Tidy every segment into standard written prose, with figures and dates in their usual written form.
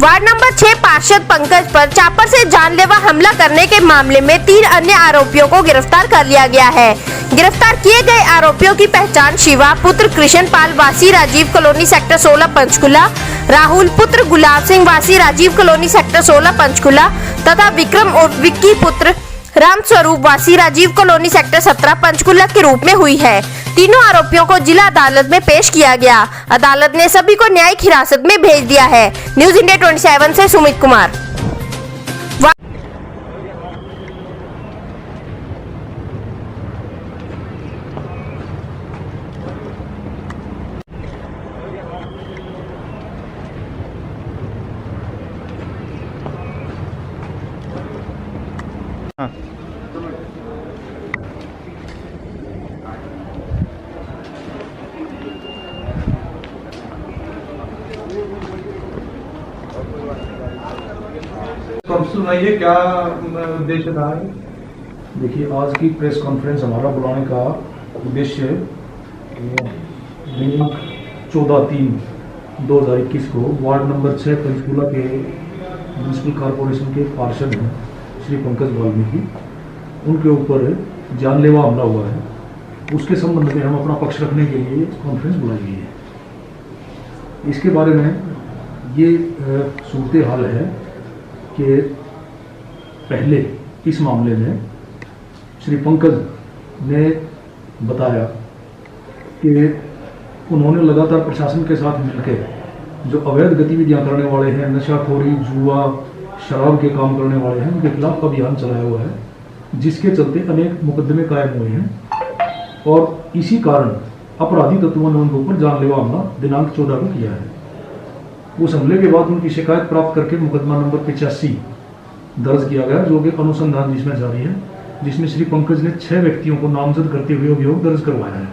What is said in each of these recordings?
Ward number 6 पार्षद पंकज पर chopper से जानलेवा हमला करने के मामले में 3 अन्य आरोपियों को गिरफ्तार कर लिया गया है। गिरफ्तार किए गए आरोपियों की पहचान शिवा पुत्र कृष्ण पाल वासी राजीव कॉलोनी सेक्टर 16 पंचकुला, राहुल पुत्र गुलाब सिंह वासी राजीव कॉलोनी सेक्टर 16 पंचकुला तथा विक्रम और विक्की पुत्र राम स्वरूप वासी राजीव कॉलोनी सेक्टर 17 पंचकुला के रूप में हुई है। तीनों आरोपियों को जिला अदालत में पेश किया गया। अदालत ने सभी को न्यायिक हिरासत में भेज दिया है। न्यूज इंडिया 27 से सुमित कुमार। सुनाइए क्या उद्देश्य था? देखिए, आज की प्रेस कॉन्फ्रेंस हमारा बुलाने का उद्देश्य दिनांक 14/3/2021 को वार्ड नंबर 6 पंचकुला के म्यूनसिपल कॉरपोरेशन के पार्षद हैं श्री पंकज वाल्मीकि, उनके ऊपर जानलेवा हमला हुआ है। उसके संबंध में हम अपना पक्ष रखने के लिए कॉन्फ्रेंस बुलाई गई है। इसके बारे में ये सूरत हाल है कि पहले इस मामले में श्री पंकज ने बताया कि उन्होंने लगातार प्रशासन के साथ मिलकर जो अवैध गतिविधियां करने वाले हैं, नशाखोरी, जुआ, शराब के काम करने वाले हैं, उनके खिलाफ अभियान चलाया हुआ है, जिसके चलते अनेक मुकदमे कायम हुए हैं और इसी कारण अपराधी तत्वों ने उनके ऊपर जानलेवा हमला दिनांक 14 को किया है। उस हमले के बाद उनकी शिकायत प्राप्त करके मुकदमा नंबर 85 दर्ज किया गया, जो कि अनुसंधान जिसमें जारी है, जिसमें श्री पंकज ने 6 व्यक्तियों को नामजद करते हुए अभियोग दर्ज करवाया है,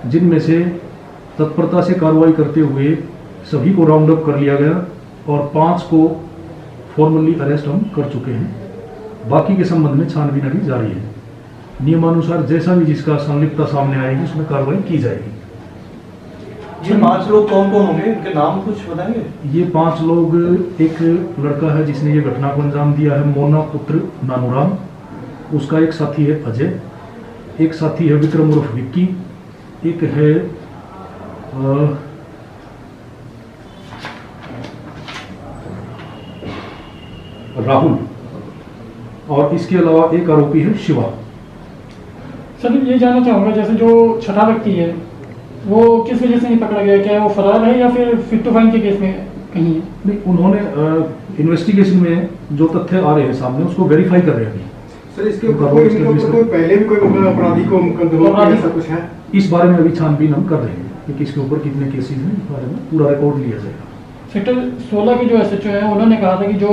जिनमें से तत्परता से कार्रवाई करते हुए सभी को राउंड अप कर लिया गया और 5 को फॉर्मली अरेस्ट हम कर चुके हैं। बाकी के संबंध में छानबीन अभी जारी है। नियमानुसार जैसा भी जिसका संलिप्तता सामने आएगी उसमें कार्रवाई की जाएगी। ये 5 लोग कौन कौन होंगे, इनके नाम कुछ बताएंगे? ये 5 लोग, एक लड़का है जिसने ये घटना को अंजाम दिया है, मोना पुत्र नानूराम, उसका एक साथी है अजय, एक साथी है विक्रम उर्फ विक्की, एक है राहुल और इसके अलावा एक आरोपी है शिवा। सर ये जानना चाहूँगा, जैसे जो छठा व्यक्ति है वो किस वजह से नहीं पकड़ा गया? क्या वो फरार है या फिर फिट टू फाइन के केस में कहीं है? नहीं, उन्होंने इन्वेस्टिगेशन में जो तथ्य आ रहे हैं सामने उसको वेरीफाई कर रहे हैं। सर इसके ऊपर कोई पहले भी कोई अपराधी को मुकदमा ऐसा कुछ है? इस बारे में अभी छानबीन हम कर रहे हैं कि किसके ऊपर कितने केसेस हैं, इस बारे में पूरा रिकॉर्ड लिया जाएगा। सेक्टर 16 के जो एसएचओ है उन्होंने कहा था कि जो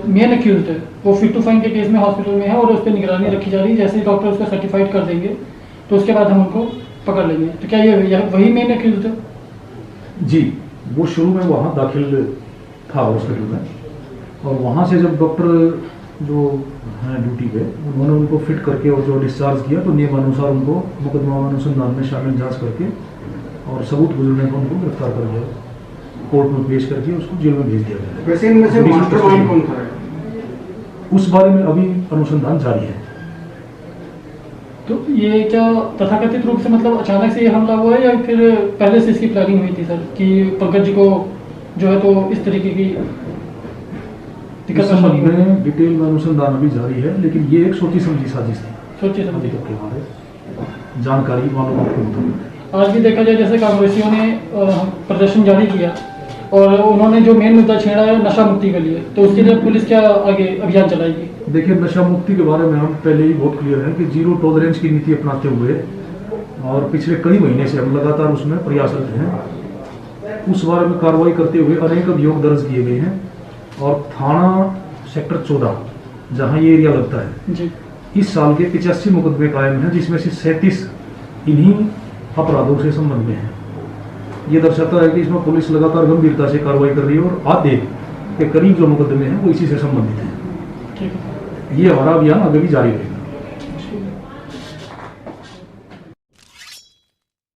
मेन अक्यूज्ड है वो फिट टू फाइन के केस में हॉस्पिटल में है और उस पर निगरानी रखी जा रही है। जैसे डॉक्टर उसको सर्टिफाइड कर देंगे तो उसके बाद हम उनको पकड़ लेंगे। तो क्या ये वही मेन अक्यूज्ड है? जी, वो शुरू में वहाँ दाखिल था हॉस्पिटल में और वहाँ से जब डॉक्टर जो हैं ड्यूटी पे उन्होंने उनको फिट करके और जो डिस्चार्ज किया तो नियमानुसार उनको मुकदमा अनुसंधान में शामिल जांच करके और सबूत गुजरने पर उनको गिरफ्तार कर दिया, कोर्ट में पेश करके उसको जेल में भेज दिया गया। वैसे इनमें से मास्टरमाइंड कौन था? उस बारे में अभी अनुसंधान जारी है। तो ये क्या तथाकथित रूप से मतलब अचानक से ये हमला हुआ है या फिर पहले से इसकी प्लानिंग हुई थी सर कि पंकज जी को जो है तो इस तरीके की दिक्कत में डिटेल में अनुसंधान अभी जारी है, लेकिन ये एक सोची समझी साजिश थी। सोचिए समझिए के बारे जानकारी मालूम के मुताबिक आज भी देखा जाए जैसे कांग्रेसियों ने प्रदर्शन जारी किया और उन्होंने जो मेन मुद्दा छेड़ा है नशा मुक्ति के लिए, तो उसके लिए पुलिस क्या आगे अभियान चलाएगी? देखिए, नशा मुक्ति के बारे में हम पहले ही बहुत क्लियर है कि 0 टॉलरेंस की नीति अपनाते हुए और पिछले कई महीने से हम लगातार उसमें प्रयासरत हैं। उस बारे में कार्रवाई करते हुए अनेक अभियोग दर्ज किए गए हैं और थाना सेक्टर 14 जहां ये एरिया लगता है जी, इस साल के 85 मुकदमे कायम हैं, जिसमें से 37 इन्हीं अपराधों से संबंध में है। ये दर्शाता है कि इसमें पुलिस लगातार गंभीरता से कार्रवाई कर रही है और आधे के करीब जो मुकदमे हैं वो इसी से संबंधित हैं। ठीक है। ये हमारा अभियान आगे भी जारी रहेगा।